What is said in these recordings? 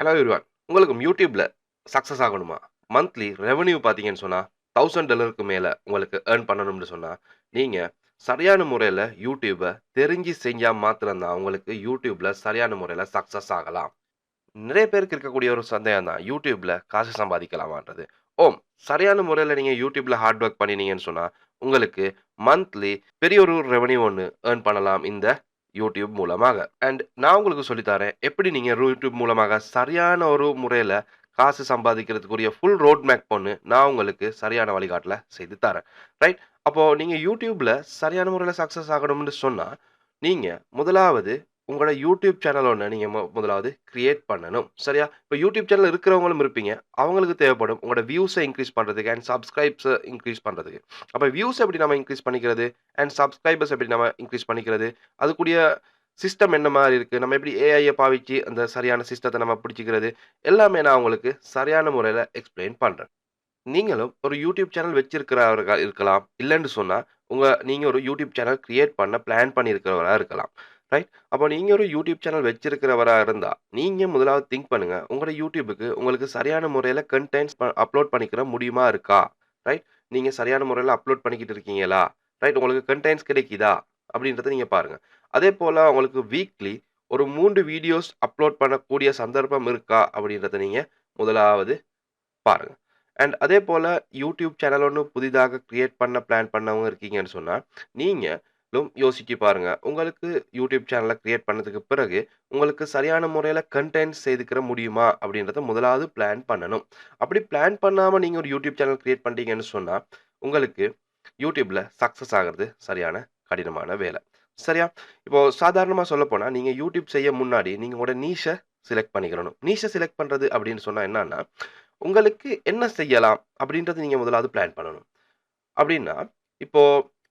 Hello everyone. உங்களுக்கு YouTubeல success ஆகணுமா? மந்த்லி ரெவென்யூ பார்த்தீங்கன்னு சொன்னா, $1000க்கு மேல உங்களுக்கு எர்ன் பண்ணணும்னு சொன்னா, நீங்க சரியான முறையில YouTubeப தெரிஞ்சு செஞ்சா மாத்திரம் தான் உங்களுக்கு YouTubeல சரியான முறையில சக்சஸ் ஆகலாம். நிறைய பேருக்கு இருக்கக்கூடிய ஒரு சந்தேகம் தான். YouTubeல காசு சம்பாதிக்கலாமான்றது. சரியான முறையில நீங்க YouTubeல ஹார்ட் ஒர்க் பண்ணினீங்கன்னு சொன்னா, உங்களுக்கு மந்த்லி பெரிய ஒரு ரெவென்யூ ஒண்ணு எர்ன் பண்ணலாம் இந்த YouTube மூலமாக. நான் உங்களுக்கு சொல்லி தரேன். எப்படி நீங்க YouTube மூலமாக சரியான ஒரு முறையில காசு சம்பாதிக்கிறதுக்குரிய ஃபுல் ரோட் மேப் ஒண்ணு நான் உங்களுக்கு சரியான வழிகாட்டல செய்து தரேன். ரைட்? அப்போ நீங்க YouTubeல சரியான முறையில சக்சஸ் ஆகணும்னு சொன்னா, நீங்க முதலாவது உங்களோட YouTube சேனல் ஒண்ண நீங்க முதலாவது கிரியேட் பண்ணணும். சரியா? இப்ப YouTube சேனல் இருக்கிறவங்களும் இருப்பீங்க. அவங்களுக்கு தேவைப்படும் உங்களோட வியூஸ இன்கிரீஸ் பண்றதுக்கு அண்ட் சப்ஸ்கிரைப்ஸ இன்கிரீஸ் பண்றதுக்கு. அப்ப வியூஸ் எப்படி நம்ம இன்கிரீஸ் பண்ணிக்கிறது? அண்ட் சப்ஸ்கிரைபர்ஸ் எப்படி நம்ம இன்கிரீஸ் பண்ணிக்கிறது? அதுக்கூடிய சிஸ்டம் என்ன மாரி இருக்கு? நம்ம எப்படி ஏஐய பாவிச்சு அந்த சரியான சிஸ்டத்த நம்ம பிடிச்சுக்கிறது? எல்லாமே நான் உங்களுக்கு சரியான முறையில எக்ஸ்ப்ளைன் பண்றேன். நீங்களும் ஒரு யூடியூப் சேனல் வச்சிருக்கிறவர்களா இருக்கலாம். இல்லன்னு சொன்னா, நீங்க ஒரு யூடியூப் சேனல் கிரியேட் பண்ண பிளான் பண்ணியிருக்கிறவரா இருக்கலாம். ரைட்? அப்போ நீங்க ஒரு யூடியூப் சேனல் வச்சிருக்கிறவரா இருந்தா, நீங்க முதலாவது திங்க் பண்ணுங்க. உங்களோட யூடியூப்க்கு உங்களுக்கு சரியான முறையில கன்டென்ட்ஸ் அப்லோட் பண்ணிக்கிற முடியுமா இருக்கா? ரைட்? நீங்க சரியான முறையில அப்லோட் பண்ணிக்கிட்டு இருக்கீங்களா? ரைட்? உங்களுக்கு கன்டென்ட்ஸ் கிடைக்குதா? அப்படின்றத நீங்க பாருங்க. அதேபோல உங்களுக்கு வீக்லி ஒரு 3 வீடியோஸ் அப்லோட் பண்ணக்கூடிய சந்தர்ப்பம் இருக்கா? அப்படின்றத நீங்க முதலாவது பாருங்க. அதேபோல யூடியூப் சேனல் ஒண்ணு புதிதாக கிரியேட் பண்ண பிளான் பண்ணவங்க இருக்கீங்கன்னு சொன்னா, நீங்களும் யோசிச்சு பாருங்க. உங்களுக்கு யூடியூப் சேனல கிரியேட் பண்ணதுக்கு பிறகு, உங்களுக்கு சரியான முறையில கன்டென்ட் செய்துக்கிற முடியுமா? அப்படின்றத முதலாவது பிளான் பண்ணணும். அப்படி பிளான் பண்ணாம நீங்க ஒரு யூடியூப் சேனல் கிரியேட் பண்றீங்கன்னு சொன்னா, உங்களுக்கு யூடியூப்ல சக்சஸ் ஆகுறது சரியான கடினமான வேல. சரியா? இப்போ சாதாரணமா சொல்லப்போனா, நீங்க யூடியூப் செய்ய முன்னாடி நீங்க உங்களோட நீஷ செலக்ட் பண்ணிக்கிறணும். நீஷ செலக்ட் பண்றது அப்படின்னு சொன்னா என்னன்னா, உங்களுக்கு என்ன செய்யலாம்? அப்படின்றத நீங்க முதலாவது பிளான் பண்ணணும். அப்படின்னா, இப்போ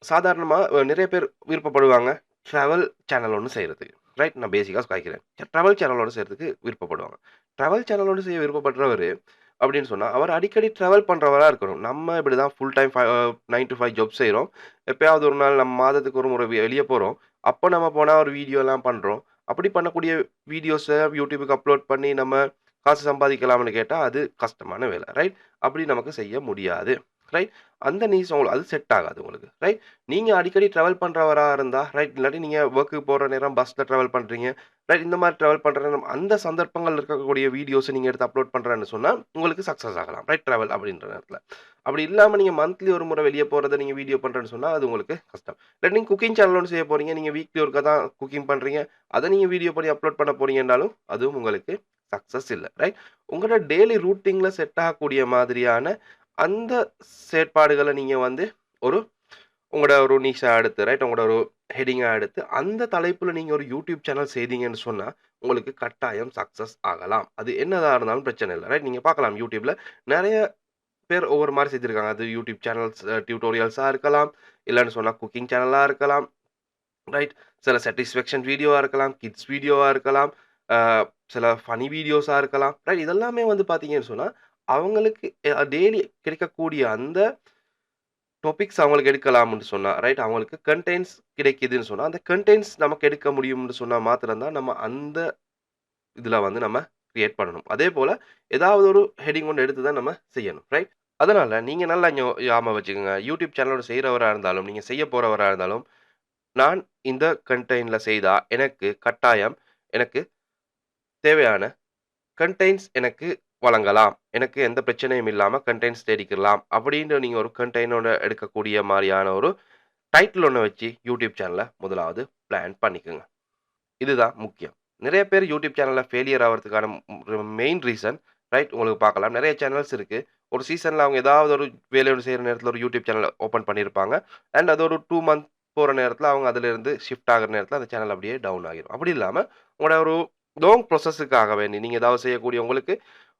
சாதாரணமா நிறைய பேர் விருப்பப்படுவாங்க. ட்ராவல் சேனல் ஒண்ணு செய்றதுக்கு. ரைட்? நான் பேசிக்கா காய்க்கிறேன். ட்ராவல் சேனல் ஒண்ணு செய்றதுக்கு விருப்பப்படுவாங்க. ட்ராவல் சேனல் ஒண்ணு செய்ய விருப்பப்படுறவரு அப்படின்னு சொன்னா, அவர் அடிக்கடி ட்ராவல் பண்றவரா இருக்கணும். நம்ம இப்படிதான் ஃபுல் டைம் 9 டூ 5 ஜாப் செய்றோம். எப்பயாவது ஒரு நாள் நம்ம மாதத்துக்கு ஒரு முறை வெளிய போறோம். அப்ப நம்ம போனா ஒரு வீடியோலாம் பண்றோம். அப்படி பண்ணக்கூடிய வீடியோஸ YouTubeக்கு அப்லோட் பண்ணி நம்ம காசு சம்பாதிக்கலாம்னு கேட்டா, அது கஷ்டமான வேலை. ரைட்? அப்படி நமக்கு செய்ய முடியாது. ரைட்? அந்த நீட்ஸ் உங்களுக்கு அது செட் ஆகாது உங்களுக்கு. ரைட்? நீங்க அடிக்கடி டிராவல் பண்றவரா இருந்தா, ரைட் இல்லாட்டி நீங்க வொர்க்குக்கு போற நேரம் பஸ்ல டிராவல் பண்றீங்க. ரைட் இந்த மாரி டிராவல் பண்ற நேரம் அந்த சந்தர்ப்பங்கள் இருக்கக்கூடிய வீடியோஸ நீங்க எடுத்து அப்லோட் பண்றேன்னு சொன்னா, உங்களுக்கு சக்சஸ் ஆகலாம். ரைட் டிராவல் அப்படின்ற நேரத்துல. அப்படி இல்லாம நீங்க மந்த்லி ஒரு முறை வெளிய போறத நீங்க வீடியோ பண்றேன்னு சொன்னா, அது உங்களுக்கு கஷ்டம். இல்லாட்டி நீங்க குக்கிங் சேனல் ஒண்ணு செய்ய போறீங்க. நீங்க வீக்லி ஒருக்கா தான் குக்கிங் பண்றீங்க. அத நீங்க வீடியோ பண்ணி அப்லோட் பண்ண போறீங்கன்னாலும், அதுவும் உங்களுக்கு சக்சஸ் இல்ல. ரைட்? உங்களோட டெய்லி ரூட்டின்ல செட் ஆகக்கூடிய மாதிரியான அந்த செயற்பாடுகள நீங்க வந்து ஒரு உங்களோட ஒரு நீஷா எடுத்து, ரைட்? உங்களோட ஒரு ஹெட்டிங்கா எடுத்து, அந்த தலைப்புல நீங்க ஒரு யூடியூப் சேனல் செய்தீங்கன்னு சொன்னா, உங்களுக்கு கட்டாயம் சக்சஸ் ஆகலாம். அது என்னதா இருந்தாலும் பிரச்சனை இல்ல. ரைட்? நீங்க பார்க்கலாம் யூடியூப்ல நெறைய பேர் ஒவ்வொரு மாரி செஞ்சிருக்காங்க. அது யூடியூப் சேனல்ஸ் டியூட்டோரியல்ஸா இருக்கலாம். இல்லன்னு சொன்னா குக்கிங் சேனலா இருக்கலாம். ரைட். சில சாட்டிஸ்ஃபேக்ஷன் வீடியோவா இருக்கலாம். கிட்ஸ் வீடியோவா இருக்கலாம். அ சில ஃபன்னி வீடியோஸா இருக்கலாம். ரைட். இதெல்லாமே வந்து பார்த்தீங்கன்னு சொன்னா, அவங்களுக்கு டெய்லி கிடைக்கக்கூடிய அந்த டாபிக்ஸ் அவங்களுக்கு எடுக்கலாம்னு சொன்னா, ரைட். அவங்களுக்கு கன்டென்ட்ஸ் கிடைக்குதுன்னு சொன்னா, அந்த கன்டென்ட்ஸ் நமக்கு எடுக்க முடியும்னு சொன்னா மாத்திரம் தான், நம்ம அந்த இதுல வந்து நம்ம கிரியேட் பண்ணணும். அதேபோல ஏதாவது ஒரு ஹெட்டிங் ஒண்ணு எடுத்து தான் நம்ம செய்யணும். ரைட். அதனால நீங்க நல்லா ஞாபகம் வச்சுக்கங்க. யூடியூப் சேனலோட செய்றவரா இருந்தாலும், நீங்க செய்ய போறவரா இருந்தாலும் நான் இந்த கன்டெய்ன்ல செய்தா, எனக்கு கட்டாயம் எனக்கு தேவையான கன்டெய்ன்ஸ் எனக்கு வழங்கலாம். எனக்கு எந்த பிரச்சனையும் இல்லாம கன்டெய்ன்ஸ் தேடிக்கலாம். அப்படின்னு நீங்க ஒரு கன்டெய்னோட எடுக்கக்கூடிய மாரியான ஒரு டைட்டில் ஒண்ண வச்சு யூடியூப் சேனல முதலாவது பிளான் பண்ணிக்கங்க. இதுதான் முக்கியம். நெறைய பேர் யூடியூப் சேனல்ல ஃபெயிலியர் ஆவறதுக்கான மெயின் ரீசன் ரைட் உங்களுக்கு பார்க்கலாம். நெறைய சேனல்ஸ் இருக்கு. ஒரு சீசன்ல அவங்க ஏதாவது ஒரு வேலை ஒண்ணு செய்ற நேரத்துல ஒரு யூடியூப் சேனல் ஓப்பன் பண்ணியிருப்பாங்க. அது ஒரு 2 மந்த் போற நேரத்துல அவங்க அதிலிருந்து ஷிஃப்ட் ஆகுற நேரத்துல அந்த சேனல் அப்படியே டவுன் ஆகிரும். அப்படி இல்லாம உங்களோட ஒரு லாங் ப்ராசஸ்ஸுக்காக வேண்டி நீங்க ஏதாவது செய்யக்கூடிய உங்களுக்கு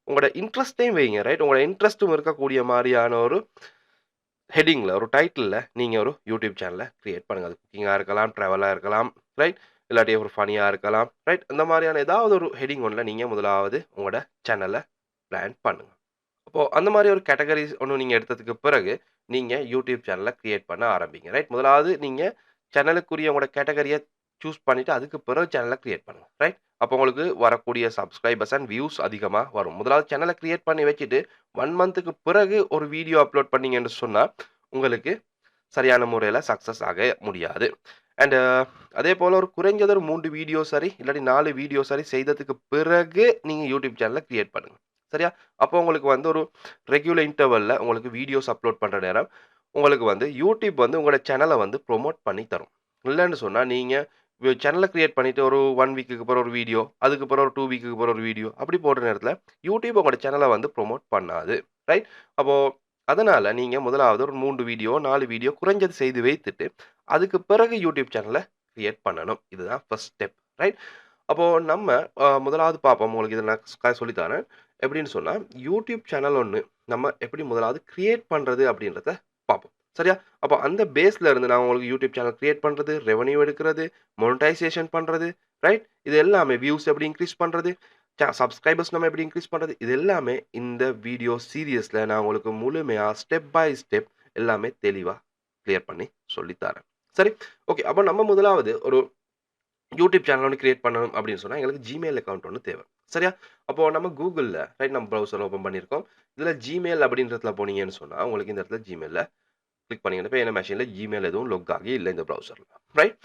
உங்களோட இன்ட்ரெஸ்ட்டையும் வைங்க. ரைட் உங்களோட இன்ட்ரெஸ்ட்டும் இருக்கக்கூடிய மாரியான ஒரு ஹெட்டிங்ல ஒரு டைட்டில்ல நீங்க ஒரு யூடியூப் சேனல கிரியேட் பண்ணுங்க. அது குக்கிங்கா இருக்கலாம், டிராவலா இருக்கலாம், ரைட்? இல்லாட்டி ஒரு ஃபனியா இருக்கலாம், ரைட்? இந்த மாரியான ஏதாவது ஒரு ஹெட்டிங் ஒன்ல நீங்க முதலாவது உங்களோட சேனல பிளான் பண்ணுங்க. அப்போ அந்த மாரி ஒரு கேட்டகரிஸ் ஒண்ணு நீங்க எடுத்ததுக்கு பிறகு, நீங்க யூடியூப் சேனல கிரியேட் பண்ண ஆரம்பிங்க. ரைட்? முதலாவது நீங்க சேனலுக்குரிய உங்களோட கேட்டகரிய சூஸ் பண்ணிட்டு, அதுக்கு பிறகு சேனல கிரியேட் பண்ணுங்க. ரைட்? அப்போ உங்களுக்கு வரக்கூடிய சப்ஸ்கிரைபர்ஸ் அண்ட் வியூஸ் அதிகமா வரும். முதலாவது சேனல கிரியேட் பண்ணி வச்சுட்டு 1 மந்த்துக்கு பிறகு ஒரு வீடியோ அப்லோட் பண்ணீங்கன்னு சொன்னா, உங்களுக்கு சரியான முறையில சக்சஸ் ஆக முடியாது. அண்ட் அதேபோல ஒரு குறைஞ்சது ஒரு 3 வீடியோ சரி, இல்லாட்டி 4 வீடியோ சரி செய்ததுக்கு பிறகு நீங்க யூடியூப் சேனல கிரியேட் பண்ணுங்க. சரியா? அப்போ உங்களுக்கு வந்து ஒரு ரெகுலர் இன்டர்வல்ல உங்களுக்கு வீடியோஸ் அப்லோட் பண்ற நேரம், உங்களுக்கு வந்து யூடியூப் வந்து உங்களோட சேனல வந்து புரமோட் பண்ணி தரும். இல்லன்னு சொன்னா, நீங்க சேனல கிரியேட் பண்ணிட்டு ஒரு 1 வீக்குக்கு அப்புறம் ஒரு வீடியோ, அதுக்கு அப்புறம் ஒரு 2 வீக்குக்கு அப்புறம் ஒரு வீடியோ, அப்படி போடுற நேரத்தில யூடியூப் உங்களோட சேனல வந்து புரமோட் பண்ணாது. ரைட்? அப்போ அதனால நீங்க முதலாவது ஒரு 3 வீடியோ, 4 வீடியோ குறைஞ்சது செய்து வைத்துட்டு, அதுக்கு பிறகு யூடியூப் சேனல கிரியேட் பண்ணணும். இதுதான் ஃபர்ஸ்ட் ஸ்டெப். ரைட்? அப்போ நம்ம முதலாவது பார்ப்போம். உங்களுக்கு இத நான் சொல்லி தரேன். எப்படின்னு சொன்னா, யூடியூப் சேனல் ஒண்ணு நம்ம எப்படி முதலாவது கிரியேட் பண்றது அப்படின்றத பார்ப்போம். சரியா? அப்போ அந்த பேஸ்ல இருந்து நான் உங்களுக்கு யூடியூப் சேனல் கிரியேட் பண்றது, ரெவென்யூ எடுக்கிறது, மோனடைசேஷன் பண்றது, ரைட்? இது எல்லாமே வியூஸ் எப்படி இன்கிரீஸ் பண்றது, சப்ஸ்கிரைபர்ஸ் நம்ம எப்படி இன்கிரீஸ் பண்றது, இது எல்லாமே இந்த வீடியோ சீரியஸ்ல நான் உங்களுக்கு முழுமையா ஸ்டெப் பை ஸ்டெப் எல்லாமே தெளிவா கிளியர் பண்ணி சொல்லி தரேன். சரி? ஓகே. அப்போ நம்ம முதலாவது ஒரு யூடியூப் சேனல் ஒண்ணு கிரியேட் பண்ணணும் அப்படின்னு சொன்னா, எங்களுக்கு Gmail அக்கவுண்ட் ஒண்ணு தேவை. சரியா? அப்போ நம்ம Googleல ரைட் நம்ம ப்ரௌசர் ஓப்பன் பண்ணியிருக்கோம். இதுல Gmail அப்படின்றதுல போனீங்கன்னு சொன்னா, உங்களுக்கு இந்த இடத்துல Gmailல கிளிக் பண்ணீங்கன்னா, இப்ப என் மெஷின்ல Gmail எதுவும் லொக் ஆகி இல்ல இந்த ப்ரௌசர்ல. ரைட்?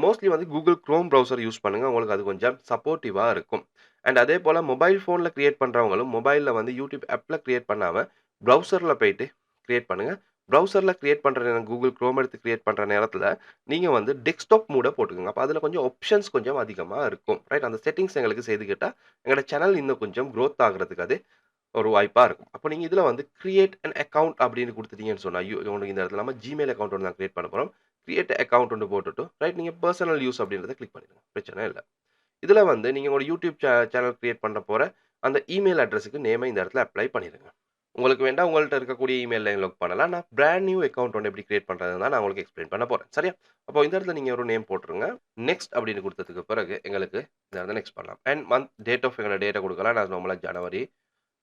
மோஸ்ட்லி வந்து Google Chrome ப்ரௌசர் யூஸ் பண்ணுங்க. உங்களுக்கு அது கொஞ்சம் சப்போர்ட்டிவா இருக்கும். அண்ட் அதேபோல மொபைல் ஃபோன்ல கிரியேட் பண்றவங்களும், மொபைல்ல வந்து யூடியூப் ஆப்ல கிரியேட் பண்ணாம, ப்ரௌசர்ல போயிட்டு கிரியேட் பண்ணுங்க. ப்ரௌசர்ல கிரியேட் பண்ற நேரம் Google Chrome எடுத்து கிரியேட் பண்ற நேரத்துல, நீங்க வந்து டெஸ்க்டாப் மோட போட்டுக்கங்க. அப்ப அதுல கொஞ்சம் ஆப்ஷன்ஸ் கொஞ்சம் அதிகமா இருக்கும். ரைட்? அந்த செட்டிங்ஸ் எங்களுக்கு செய்துக்கிட்டா, எங்களோட சேனல் இன்னும் கொஞ்சம் குரோத் ஆகுறதுக்கு அது ஒரு வாய்ப்பா இருக்கும். அப்ப நீங்க இதுல வந்து கிரியேட் அன் அக்கவுண்ட் அப்படின்னு குடுத்துட்டீங்கன்னு சொன்னா, உங்களுக்கு இந்த இடத்துல நம்ம Gmail அக்கவுண்ட் ஒண்ணு தான் கிரியேட் பண்ண போறோம். கிரியேட் அக்கவுண்ட் ஒண்ணு போட்டுட்டு, ரைட் நீங்க பெர்சனல் யூஸ் அப்படின்றத கிளிக் பண்ணிடுங்க. பிரச்சனை இல்ல. இதுல வந்து நீங்க உங்களோட யூடியூப் சேனல் கிரியேட் பண்ண போற அந்த இமெயில் அட்ரஸ்க்கு நேம இந்த இடத்துல அப்ளை பண்ணிடுங்க. உங்களுக்கு வேண்டா உங்கள்ட்ட இருக்கக்கூடிய இமெயில்ல லாக் பண்ணலாம். நான் பிராண்ட் நியூ அக்கவுண்ட் ஒண்ணு எப்படி கிரியேட் பண்றதுன்னு தான் நான் உங்களுக்கு எக்ஸ்பிளைன் பண்ண போறேன். சரியா? அப்போ இந்த இடத்துல நீங்க ஒரு நேம் போட்டுருங்க. நெக்ஸ்ட் அப்படின்னு குடுத்ததுக்கு பிறகு எங்களுக்கு இந்த இடத்துல நெக்ஸ்ட் பண்ணலாம். அண்ட் மந்த் டேட் ஆஃப் எங்களோட டேட்ட குடுக்கலாம். நான் நார்மலா ஜனவரி.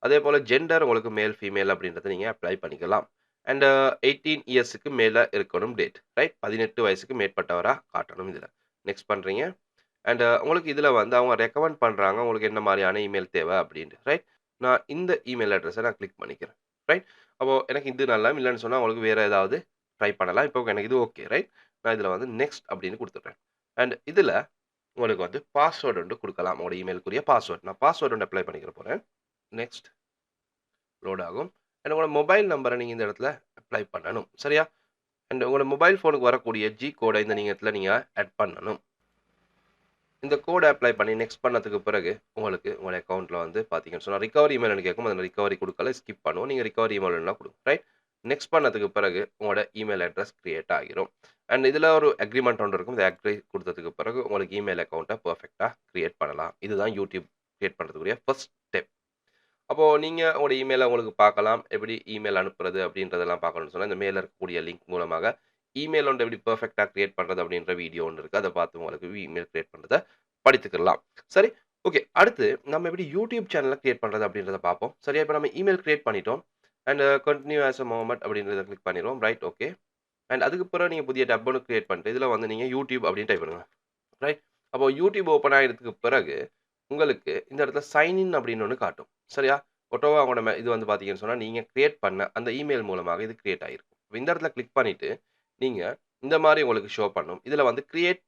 அதேபோல ஜெண்டர் உங்களுக்கு மேல், ஃபீமேல் அப்படின்றத நீங்க அப்ளை பண்ணிக்கலாம். அண்ட் 18 இயர்ஸ்க்கு மேல இருக்கணும் டேட். ரைட்? 18 வயசுக்கு மேற்பட்டவரா காட்டணும் இதுல. நெக்ஸ்ட் பண்றீங்க. அண்ட் உங்களுக்கு இதுல வந்து அவங்க ரெக்கமெண்ட் பண்றாங்க. உங்களுக்கு என்ன மாரியான இமெயில் தேவை அப்டின்ட்டு. ரைட்? நான் இந்த இமெயில் அட்ரஸ நான் கிளிக் பண்ணிக்கிறேன். ரைட்? அப்போ எனக்கு இது நல்லா இல்லன்னு சொன்னா உங்களுக்கு வேற ஏதாவது ட்ரை பண்ணலாம். இப்போ எனக்கு இது ஓகே. ரைட்? நான் இதுல வந்து நெக்ஸ்ட் அப்படின்னு குடுத்துடுறேன். அண்ட் இதுல உங்களுக்கு வந்து பாஸ்வேர்ட் ஒன்று குடுக்கலாம். உங்களோட இமெயிலுக்குரிய பாஸ்வேர்ட். நான் பாஸ்வேர்ட் ஒண்ணு அப்ளை பண்ணிக்க போறேன். நெக்ஸ்ட் லோட் ஆகும். அண்ட் உங்களோட மொபைல் நம்பர நீங்க இந்த இடத்துல அப்ளை பண்ணணும். சரியா? அண்ட் உங்களோட மொபைல் ஃபோனுக்கு வரக்கூடிய கோட இந்த இடத்துல நீங்க ஆட் பண்ணணும். இந்த கோட அப்ளை பண்ணி நெக்ஸ்ட் பண்ணதுக்கு பிறகு, உங்களுக்கு உங்களுடைய அக்கவுண்ட்ல வந்து பார்த்தீங்கன்னு சொன்னா, ரிகவரி இமெயில்னு கேட்கும். அதில ரிகவரி குடுக்கல. ஸ்கிப் பண்ணுவோம். நீங்க ரிகவரி இமெயில் வேணும்னா குடுங்க. ரைட்? நெக்ஸ்ட் பண்ணதுக்கு பிறகு உங்களோட இமெயில் அட்ரஸ் கிரியேட் ஆகிரும். அண்ட் இதில ஒரு அக்ரீமெண்ட் ஒன்று இருக்கும். இந்த அக்ரி குடுத்ததுக்கு பிறகு உங்களுக்கு இமெயில் அக்கவுண்ட்ட பெர்ஃபெக்ட்டா கிரியேட் பண்ணலாம். இதுதான் யூடியூப் கிரியேட் பண்றதுக்குரிய ஃபர்ஸ்ட் ஸ்டெப். அப்போ நீங்க உங்களோட இமெயில உங்களுக்கு பார்க்கலாம். எப்படி இமெயில் அனுப்புறது அப்படின்றதெல்லாம் பார்க்கணும்னு சொன்னா, இந்த மேல இருக்கக்கூடிய லிங்க் மூலமாக இமெயில் வந்து எப்படி பெர்ஃபெக்ட்டா கிரியேட் பண்றது அப்படின்ற வீடியோ ஒண்ணு இருக்கு. அத பார்த்து உங்களுக்கு இமெயில் கிரியேட் பண்றத படித்துக்கலாம். சரி. ஓகே. அடுத்து நம்ம எப்படி யூடியூப் சேனல கிரியேட் பண்றது அப்படின்றத பார்ப்போம். சரியா? இப்ப நம்ம இமெயில் கிரியேட் பண்ணிட்டோம். And continue as a Mohammed அப்படின்றத கிளிக் பண்ணிருவோம். ரைட். ஓகே. அண்ட் அதுக்கு பிறகு நீங்க புதிய டேப் ஒண்ணு கிரியேட் பண்ணிட்டு, இதுல வந்து நீங்க யூடியூப் அப்படின்னு டைப் பண்ணுங்க. ரைட். அப்போ யூடியூப் ஓப்பன் ஆயிட்டதுக்கு பிறகு, உங்களுக்கு இந்த இடத்துல சைன் இன் அப்படின்னு ஒண்ணு காட்டும். சரியா? ஒட்டோவா உங்களோட இது வந்து பார்த்தீங்கன்னு சொன்னா, நீங்க கிரியேட் பண்ண அந்த இமெயில் மூலமாக இது கிரியேட் ஆகிருக்கும். இந்த இடத்துல கிளிக் பண்ணிட்டு, நீங்க இந்த மாரி உங்களுக்கு ஷோ பண்ணும். இதுல வந்து கிரியேட்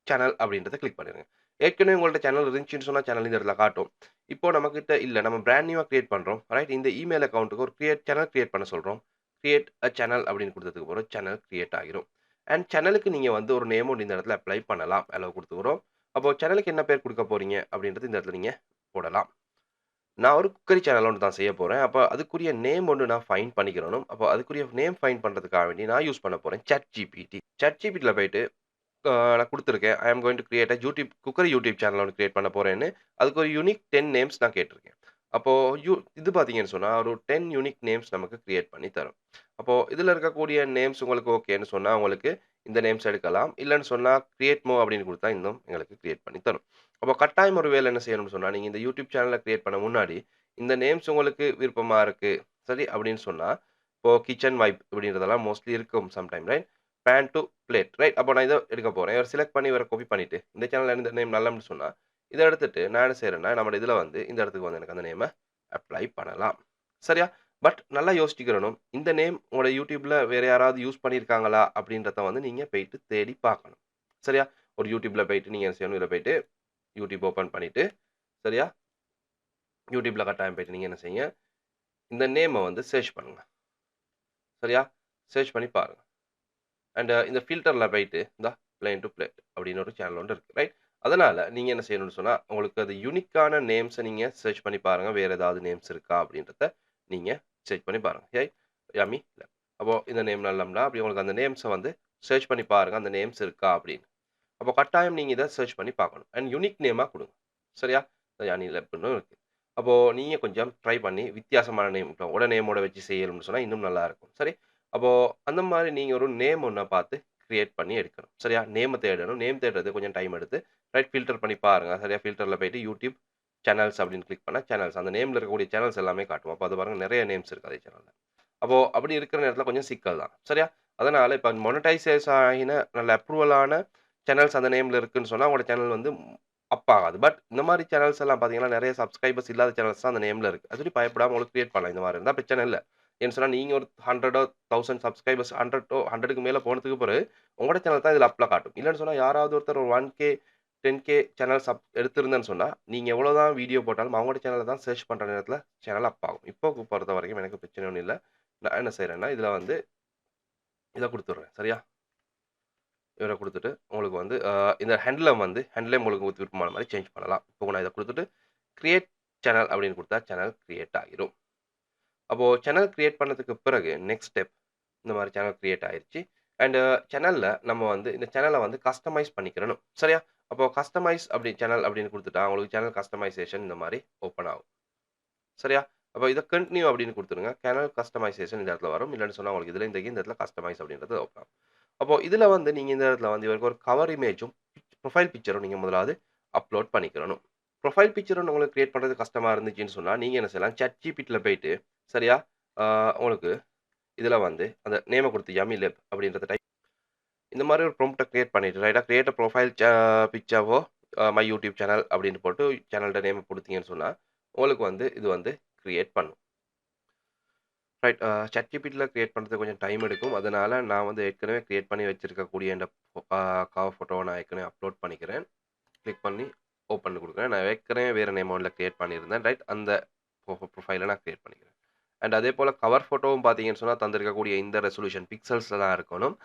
சேனல் அப்படின்றத கிளிக் பண்ணிருங்க. ஏற்கனவே உங்கள்ட்ட சேனல் இருந்துச்சுன்னு சொன்னா, சேனல் இந்த இடத்துல காட்டும். இப்போ நம்மகிட்ட இல்ல. நம்ம பிராண்ட் நியூவா கிரியேட் பண்றோம். ரைட்? இந்த இமெயில் அக்கவுண்ட்க்கு ஒரு சேனல் கிரியேட் பண்ண சொல்றோம். கிரியேட் அ சேனல் அப்படின்னு குடுத்ததுக்கு அப்புறம் சேனல் கிரியேட் ஆகிரும். அண்ட் சேனலுக்கு நீங்க வந்து ஒரு நேம் ஒண்ணு இந்த இடத்துல அப்ளை பண்ணலாம். அலோவ் குடுத்துக்கிறோம். அப்போ சேனலுக்கு என்ன பேர் குடுக்க போறீங்க அப்படின்றது இந்த இடத்துல நீங்க போடலாம். நான் ஒரு குக்கரி சேனல் ஒண்ணு தான் செய்ய போறேன். அப்ப அதுக்குரிய நேம் ஒண்ணு நான் ஃபைண்ட் பண்ணிக்கிறணும். அப்போ அதுக்குரிய நேம் ஃபைண்ட் பண்றதுக்காக வேண்டி நான் யூஸ் பண்ண போறேன் ChatGPT. ChatGPTல போயிட்டு நான் குடுத்துருக்கேன். I am going to create a cookery YouTube channel ஒண்ணு கிரியேட் பண்ண போறேன்னு. அதுக்கு ஒரு யூனிக் 10 நேம்ஸ் நான் கேட்டிருக்கேன். அப்போ இது பார்த்தீங்கன்னு சொன்னா, ஒரு 10 யூனிக் நேம்ஸ் நமக்கு கிரியேட் பண்ணி தரும். அப்போ இதுல இருக்கக்கூடிய நேம்ஸ் உங்களுக்கு ஓகேன்னு சொன்னா, உங்களுக்கு இந்த நேம்ஸ் எடுக்கலாம். இல்லன்னு சொன்னா, கிரியேட் மோர் அப்படின்னு குடுத்தா இன்னும் எங்களுக்கு கிரியேட் பண்ணி தரும். அப்போ கட்டாயம் ஒரு வேலை என்ன செய்யணும்னு சொன்னா, நீங்க இந்த யூடியூப் சேனல கிரியேட் பண்ண முன்னாடி, இந்த நேம்ஸ் உங்களுக்கு விருப்பமா இருக்கு. சரி அப்படின்னு சொன்னா, இப்போ கிச்சன் வைப் இப்படின்றதெல்லாம் மோஸ்ட்லி இருக்கும் sometime right? Pan to plate right? அப்போ நான் இத எடுக்க போறேன். இவர செலக்ட் பண்ணி இவர காப்பி பண்ணிட்டு, இந்த சேனல்ல இந்த நேம் நல்லம்னு சொன்னா, இத எடுத்துட்டு நான் என்ன செய்றேன்னா, நம்ம இதுல வந்து இந்த இடத்துக்கு வந்து எனக்கு அந்த நேம அப்ளை பண்ணலாம். சரியா? பட் நல்லா யோசிச்சுக்கிறணும். இந்த நேம் உங்களோட YouTubeல வேற யாராவது யூஸ் பண்ணியிருக்காங்களா? அப்படின்றத வந்து நீங்க போயிட்டு தேடி பார்க்கணும். சரியா? ஒரு YouTubeல போயிட்டு நீங்க என்ன செய்யணும், இதுல போயிட்டு YouTube ஓப்பன் பண்ணிட்டு, சரியா? YouTubeல கட்டாயம் போயிட்டு நீங்க என்ன செய்யுங்க, இந்த நேம வந்து சர்ச் பண்ணுங்க. சரியா? சர்ச் பண்ணி பாருங்க. அண்ட் இந்த ஃபில்டர்ல போயிட்டு பிளேன் டூ பிளேட் அப்படின்னு ஒரு சேனல் ஒண்ணு இருக்கு. ரைட்? அதனால நீங்க என்ன செய்யணும்னு சொன்னா, உங்களுக்கு அது யூனிக்கான நேம்ஸ நீங்க சர்ச் பண்ணி பாருங்க. வேற ஏதாவது நேம்ஸ் இருக்கா அப்படின்றத நீங்க சர்ச் பண்ணி பாருங்க. யாமி இல்ல. அப்போ இந்த நேம் நல்லம்னா அப்படி உங்களுக்கு அந்த நேம்ஸ வந்து சர்ச் பண்ணி பாருங்க. அந்த நேம்ஸ் இருக்கா அப்படின்னு. அப்போ கட்டாயம் நீங்க இத சர்ச் பண்ணி பார்க்கணும். அண்ட் யூனிக் நேமா குடுங்க. சரியா? யானி லெப்ன்னு இருக்கு. அப்போ நீங்க கொஞ்சம் ட்ரை பண்ணி வித்தியாசமான நேம் உங்களோட நேமோட வச்சு செய்யணும்னு சொன்னா இன்னும் நல்லா இருக்கும். சரி? அப்போ அந்த மாரி நீங்க ஒரு நேம் ஒண்ண பார்த்து கிரியேட் பண்ணி எடுக்கணும். சரியா? நேம தேடணும். நேம் தேடுறது கொஞ்சம் டைம் எடுத்து ரைட் ஃபில்டர் பண்ணி பாருங்க. சரியா? ஃபில்டர்ல போயிட்டு YouTube சேனல்ஸ் அப்படின்னு கிளிக் பண்ணா சேனல்ஸ் அந்த நேம்ல இருக்கக்கூடிய சேனல்ஸ் எல்லாமே காட்டும். அப்போ அது பாருங்க நெறைய நேம்ஸ் இருக்கு அதே சேனல்ல. அப்போ அப்படி இருக்கிற நேரத்தில கொஞ்சம் சிக்கல் தான். சரியா? அதனால இப்ப மோனடைசைஸ் ஆகின நல்ல அப்ரூவல் ஆன சேனல்ஸ் அந்த நேம்ல இருக்குன்னு சொன்னா, உங்களோட சேனல் வந்து அப் ஆகாது. பட் இந்த மாரி சேனல்ஸ் எல்லாம் பார்த்தீங்கன்னா, நெறைய சப்ஸ்கிரைபர்ஸ் இல்லாத சேனல்ஸ் தான் அந்த நேம்ல இருக்கு. அது பயப்படாம உங்களுக்கு கிரியேட் பண்ணலாம். இந்த மாரி இருந்தா பிரச்சனை இல்ல. ஏன்னு சொன்னா, நீங்க ஒரு 100 1000 சப்ஸ்கிரைபர்ஸ் 100க்கு மேல போனதுக்கு பிறகு, உங்களோட சேனல் தான் இதுல அப்ல காட்டும். இல்லன்னு சொன்னா, யாராவது ஒருத்தர் ஒரு 1K 10K சேனல் எடுத்திருந்தேன்னு சொன்னா, நீங்க எவ்வளோதான் வீடியோ போட்டாலும் அவங்களோட சேனல தான் சர்ச் பண்ற நேரத்தில சேனல் அப் ஆகும். இப்போ பொறுத்தவரைக்கும் எனக்கு பிரச்சனை ஒண்ணும் இல்ல. நான் என்ன செய்றேன்னா, இதுல வந்து இத குடுத்துடுறேன். சரியா? இவர குடுத்துட்டு, உங்களுக்கு வந்து இந்த ஹேண்ட்ல உங்களுக்கு விருப்பமான மாரி சேஞ்ச் பண்ணலாம். இப்போ நான் இத குடுத்துட்டு, கிரியேட் சேனல் அப்படின்னு குடுத்தா, சேனல் கிரியேட் ஆகிரும். அப்போ சேனல் கிரியேட் பண்ணதுக்கு பிறகு, நெக்ஸ்ட் ஸ்டெப் இந்த மாரி சேனல் கிரியேட் ஆயிருச்சு. அண்ட் சேனல்ல நம்ம வந்து இந்த சேனல வந்து கஸ்டமைஸ் பண்ணிக்கிறணும். சரியா? அப்போ கஸ்டமைஸ் சேனல் அப்படின்னு குடுத்துட்டா, உங்களுக்கு சேனல் கஸ்டமைசேஷன் இந்த மாரி ஓப்பன் ஆகும். சரியா? அப்போ இத கன்டின்யூ அப்படின்னு குடுத்துருங்க. சேனல் கஸ்டமைசேஷன் இந்த இடத்துல வரும். இல்லன்னு சொன்னா உங்களுக்கு இந்த இடத்துல கஸ்டமைஸ் அப்படின்றது ஓப்பன் ஆகும். அப்போ இதுல வந்து நீங்க இந்த இடத்துல வந்து இவருக்கு ஒரு கவர் இமேஜும், ப்ரொஃபைல் பிக்சரும் நீங்க முதலாவது அப்லோட் பண்ணிக்கிறணும். ப்ரொஃபைல் பிக்சரும் உங்களுக்கு கிரியேட் பண்றது கஷ்டமா இருந்துச்சுன்னு சொன்னா, நீங்க என்ன செய்யலாம், ChatGPTல போயிட்டு சரியா? ஆ உங்களுக்கு இதுல வந்து அந்த நேம குடுத்து யமி லெப் அப்படின்றத டைப் இந்த மாரி ஒரு ப்ராம்ப்ட்ட கிரியேட் பண்ணிட்டு ரைட்டா create a profile picture my YouTube channel அப்படின்னு போட்டு சேனலோட நேம குடுத்தீங்கன்னு சொன்னா, உங்களுக்கு வந்து இது வந்து கிரியேட் பண்ணும். ரைட். ChatGPTல கிரியேட் பண்றதுக்கு கொஞ்சம் டைம் எடுக்கும். அதனால நான் வந்து ஏற்கனவே கிரியேட் பண்ணி வச்சிருக்கக்கூடிய இந்த அ கவர் ஃபோட்டோவ நான் ஏற்கனவே அப்லோட் பண்ணிக்கிறேன். கிளிக் பண்ணி ஓப்பன் குடுக்குறேன். நான் ஏற்கனவே வேற நேம் ஒன்ல கிரியேட் பண்ணியிருந்தேன். ரைட். அந்த ப்ரொஃபைல நான் கிரியேட் பண்ணிக்கிறேன். அண்ட் அதேபோல கவர் ஃபோட்டோவும் பார்த்தீங்கன்னு சொன்னா, தந்திருக்கக்கூடிய இந்த ரெசல்யூஷன் பிக்சல்ஸ்ல தான் இருக்கணும்.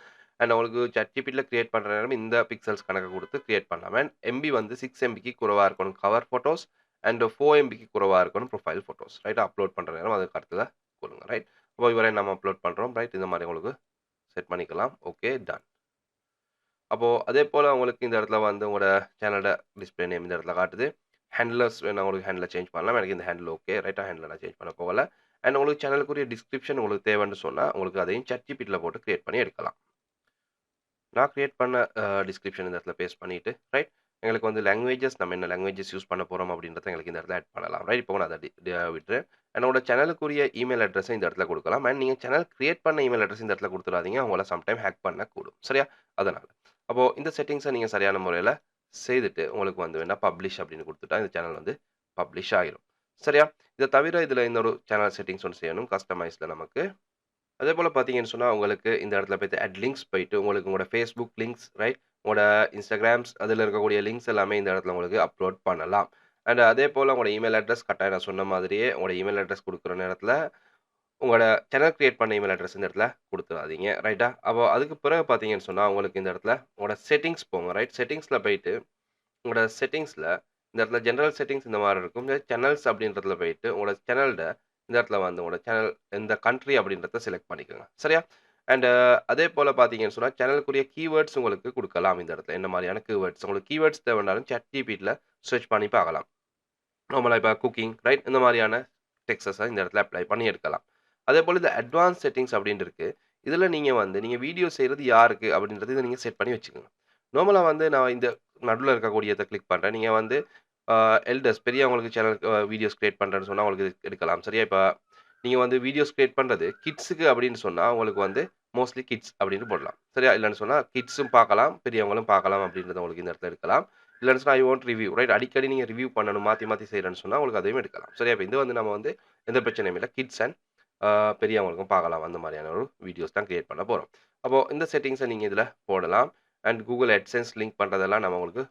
அண்ட் உங்களுக்கு ChatGPTல கிரியேட் பண்ற நேரம் இந்த பிக்சல்ஸ் கணக்கு குடுத்து கிரியேட் பண்ணலாம். அண்ட் எம்பி வந்து 6 எம்பிக்கு குறைவா இருக்கணும் கவர் ஃபோட்டோஸ். அண்ட் 4 எம்பிக்கு குறைவா இருக்கணும் ப்ரொஃபைல் ஃபோட்டோஸ். ரைட்டா? அப்லோட் பண்ற நேரம் அதுக்கு அடுத்ததா கொடுங்க. ரைட். அப்போ இவரை நம்ம அப்லோட் பண்றோம். ரைட். இந்த மாரி உங்களுக்கு செட் பண்ணிக்கலாம். ஓகே. டன். அப்போ அதேபோல உங்களுக்கு இந்த இடத்துல வந்து உங்களோட சேனலோட டிஸ்ப்ளே நேம் இந்த இடத்துல காட்டுது. ஹேண்ட்லர்ஸ் வேணா உங்களுக்கு ஹேண்ட்ல சேஞ்ச் பண்ணலாம். எனக்கு இந்த ஹேண்டில் ஓகே. ரைட்டா? ஹேண்டில நான் சேஞ்ச் பண்ண போகல. அண்ட் உங்களுக்கு சேனலுக்குரிய டிஸ்கிரிப்ஷன் உங்களுக்கு தேவைன்னு சொன்னா, உங்களுக்கு அதையும் ChatGPTல போட்டு கிரியேட் பண்ணி எடுக்கலாம். நான் கிரியேட் பண்ண டிஸ்கிரிப்ஷன் இந்த இடத்துல பேஸ்ட் பண்ணிட்டு, ரைட். எங்களுக்கு வந்து லாங்குவேஜஸ் நம்ம என்ன லாங்குவேஜஸ் யூஸ் பண்ண போறோம் அப்படின்றத எங்களுக்கு இந்த இடத்துல ஆட் பண்ணலாம். ரைட். இப்போ நான் அத விட்டுறேன். என்னோட சேனலுக்குரிய இமெயில் அட்ரஸ இந்த இடத்துல குடுக்கலாம். அண்ட் நீங்க சேனல் கிரியேட் பண்ண இமெயில் அட்ரஸ் இந்த இடத்துல குடுத்துறாதீங்க. உங்கள சம்டைம் ஹேக் பண்ணக்கூடும். சரியா? அதனால. அப்போ இந்த செட்டிங்ஸ நீங்க சரியான முறையில செய்துட்டு, உங்களுக்கு வந்து வேணா பப்ளிஷ் அப்படின்னு குடுத்துட்டா, இந்த சேனல் வந்து பப்ளிஷ் ஆயிரும். சரியா? இத தவிர இதுல இன்னொரு சேனல் செட்டிங்ஸ் ஒண்ணு செய்யணும். கஸ்டமைஸ்ல நமக்கு. அதேபோல பார்த்தீங்கன்னு சொன்னா, உங்களுக்கு இந்த இடத்துல போய்ட்டு அட் லிங்க்ஸ் போயிட்டு, உங்களுக்கு உங்களோட Facebook லிங்க்ஸ் ரைட்? உங்களோட Instagrams அதில இருக்கக்கூடிய லிங்க்ஸ் எல்லாமே இந்த இடத்துல உங்களுக்கு அப்லோட் பண்ணலாம். அண்ட் அதேபோல உங்களோட இமெயில் அட்ரஸ் கட்டாயம் நான் சொன்ன மாதிரியே உங்களோட இமெயில் அட்ரஸ் குடுக்குற நேரத்தில, உங்களோட சேனல் கிரியேட் பண்ண இமெயில் அட்ரஸ் இந்த இடத்துல குடுத்துறாதீங்க. ரைட்டா? அப்போ அதுக்கு பிறகு பார்த்தீங்கன்னு சொன்னா, உங்களுக்கு இந்த இடத்துல உங்களோட செட்டிங்ஸ் போங்க. ரைட்? செட்டிங்ஸ்ல போயிட்டு, உங்களோட செட்டிங்ஸ்ல இந்த இடத்துல ஜெனரல் செட்டிங்ஸ் இந்த மாரி இருக்கும். சேனல்ஸ் அப்படின்றதுல போயிட்டு, உங்களோட சேனல்ட இந்த இடத்துல வந்து உங்களோட சேனல் எந்த கண்ட்ரி அப்படின்றத செலக்ட் பண்ணிக்கோங்க. சரியா? அண்ட் அதேபோல பார்த்தீங்கன்னு சொன்னா, சேனலுக்குரிய கீவேர்ட்ஸ் உங்களுக்கு குடுக்கலாம் இந்த இடத்துல. என்ன மாரியான கீவேர்ட்ஸ் உங்களுக்கு கீவேர்ட்ஸ் தேவைனாலும் ChatGPTல சர்ச் பண்ணி பார்க்கலாம். நார்மலா இப்ப குக்கிங் ரைட்? இந்த மாரியான டெக்ஸ்ட்ஸ இந்த இடத்துல அப்ளை பண்ணி எடுக்கலாம். அதேபோல இந்த அட்வான்ஸ் செட்டிங்ஸ் அப்படின்னு இருக்கு. இதுல நீங்க வந்து நீங்க வீடியோ செய்றது யாருக்கு அப்படின்றத இத நீங்க செட் பண்ணி வச்சுக்கோங்க. நார்மலா வந்து நான் இந்த நடுவுல இருக்கக்கூடியத கிளிக் பண்றேன். நீங்க வந்து அ எல்டர்ஸ் பெரியவங்களுக்கு சேனல் வீடியோஸ் கிரியேட் பண்றேன்னு சொன்னா உங்களுக்கு இது எடுக்கலாம். சரியா? இப்ப நீங்க வந்து வீடியோஸ் கிரியேட் பண்றது கிட்ஸுக்கு அப்படின்னு சொன்னா, உங்களுக்கு வந்து மோஸ்ட்லி கிட்ஸ் அப்படின்னு போடலாம். சரியா? இல்லன்னு சொன்னா கிட்ஸும் பார்க்கலாம், பெரியவங்களும் பார்க்கலாம் அப்படின்றத உங்களுக்கு இந்த இடத்துல எடுக்கலாம். இல்லன்னு சொன்னா ஐ வாண்ட் ரிவ்யூ ரைட். அடிக்கடி நீங்க ரிவ்யூ பண்ணணும், மாத்தி மாத்தி செய்றேன்னு சொன்னா உங்களுக்கு அதையும் எடுக்கலாம். சரியா? இப்ப இது வந்து நம்ம வந்து எந்த பிரச்சனையும் இல்ல. கிட்ஸ் அண்ட் பெரியவங்களுக்கும் பார்க்கலாம். அந்த மாரியான ஒரு வீடியோஸ் தான் கிரியேட் பண்ண போறோம். அப்போ இந்த செட்டிங்ஸ நீங்க இதுல போடலாம். அண்ட் Google AdSense லிங்க் பண்றதெல்லாம் நான் உங்களுக்கு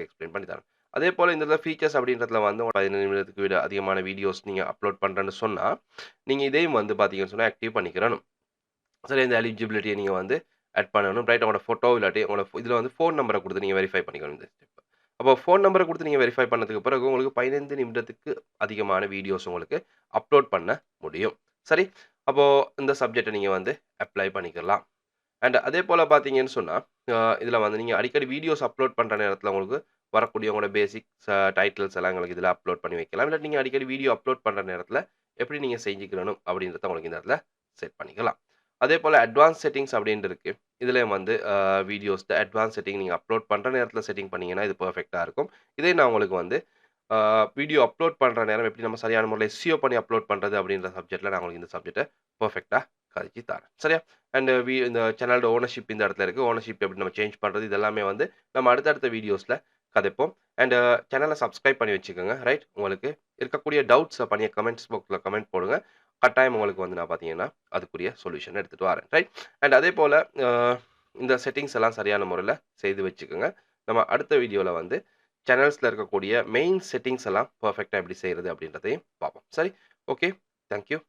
எக்ஸ்ப்ளைன் பண்ணி தரேன். அதேபோல இந்த இதில ஃபீச்சர்ஸ் அப்படின்றதுல வந்து 15 நிமிடத்துக்கு விட அதிகமான வீடியோஸ் நீங்க அப்லோட் பண்றேன்னு சொன்னா, நீங்க இதையும் வந்து பார்த்தீங்கன்னு சொன்னா ஆக்டிவ் பண்ணிக்கிறணும். சரி இந்த எலிஜிபிலிட்டிய நீங்க வந்து ஆட் பண்ணணும். ரைட் உங்களோட ஃபோட்டோ இல்லாட்டி உங்களோட இதில வந்து ஃபோன் நம்பர குடுத்து நீங்க வெரிஃபை பண்ணிக்கணும் இந்த ஸ்டெப். அப்போ ஃபோன் நம்பர குடுத்து நீங்க வெரிஃபை பண்ணதுக்கு பிறகு உங்களுக்கு 15 நிமிடத்துக்கு அதிகமான வீடியோஸ் உங்களுக்கு அப்லோட் பண்ண முடியும். சரி, அப்போ இந்த சப்ஜெக்ட்ட நீங்க வந்து அப்ளை பண்ணிக்கலாம். அண்ட் அதேபோல பார்த்தீங்கன்னு சொன்னா, இதில வந்து நீங்க அடிக்கடி வீடியோஸ் அப்லோட் பண்ற நேரத்தில உங்களுக்கு வரக்கூடிய உங்களோட பேசிக்ஸ் டைட்டில்ஸ் எல்லாம் உங்களுக்கு இதில அப்லோட் பண்ணி வைக்கலாம். இல்லாட்டி நீங்க அடிக்கடி வீடியோ அப்லோட் பண்ற நேரத்தில எப்படி நீங்க செஞ்சுக்கிறணும் அப்படின்றத உங்களுக்கு இந்த இடத்துல செட் பண்ணிக்கலாம். அதேபோல அட்வான்ஸ் செட்டிங்ஸ் அப்படின்ட்டு இருக்கு. இதிலயும் வந்து வீடியோஸ்ல அட்வான்ஸ் செட்டிங் நீங்க அப்லோட் பண்ற நேரத்தில செட்டிங் பண்ணீங்கன்னா, இது பெர்ஃபெக்ட்டா இருக்கும். இதே நான் உங்களுக்கு வந்து ஆ வீடியோ அப்லோட் பண்ற நேரம் எப்படி நம்ம சரியான முறையில எஸ்இஓ பண்ணி அப்லோட் பண்றது அப்படின்ற சப்ஜெக்ட்ல நான் உங்களுக்கு இந்த சப்ஜெக்ட்ட பெர்ஃபெக்ட்டா கதைச்சு தரேன். சரியா? அண்ட் இந்த சேனலோட ஓனர்ஷிப் இந்த இடத்துல இருக்கு. ஓனர்ஷிப் எப்படி நம்ம சேஞ்ச் பண்றது இது எல்லாமே வந்து நம்ம அடுத்தடுத்த வீடியோஸ்ல கதைப்போம். அண்ட் சேனல சப்ஸ்கிரைப் பண்ணி வச்சுக்கோங்க. ரைட்? உங்களுக்கு இருக்கக்கூடிய டவுட்ஸ பணிய கமெண்ட்ஸ் பாக்ஸ்ல கமெண்ட் போடுங்க. கட்டாயம் உங்களுக்கு வந்து நான் பார்த்தீங்கன்னா, அதுக்குரிய சொல்யூஷன் எடுத்துட்டு வரேன். ரைட்? அண்ட் அதேபோல அ இந்த செட்டிங்ஸ் எல்லாம் சரியான முறையில செய்து வச்சுக்கோங்க. நம்ம அடுத்த வீடியோல வந்து சேனல்ஸ்ல இருக்கக்கூடிய மெயின் செட்டிங்ஸ் எல்லாம் பெர்ஃபெக்ட்டா எப்படி செய்றது அப்படின்றதையும் பார்ப்போம். சரி? ஓகே. Thank you.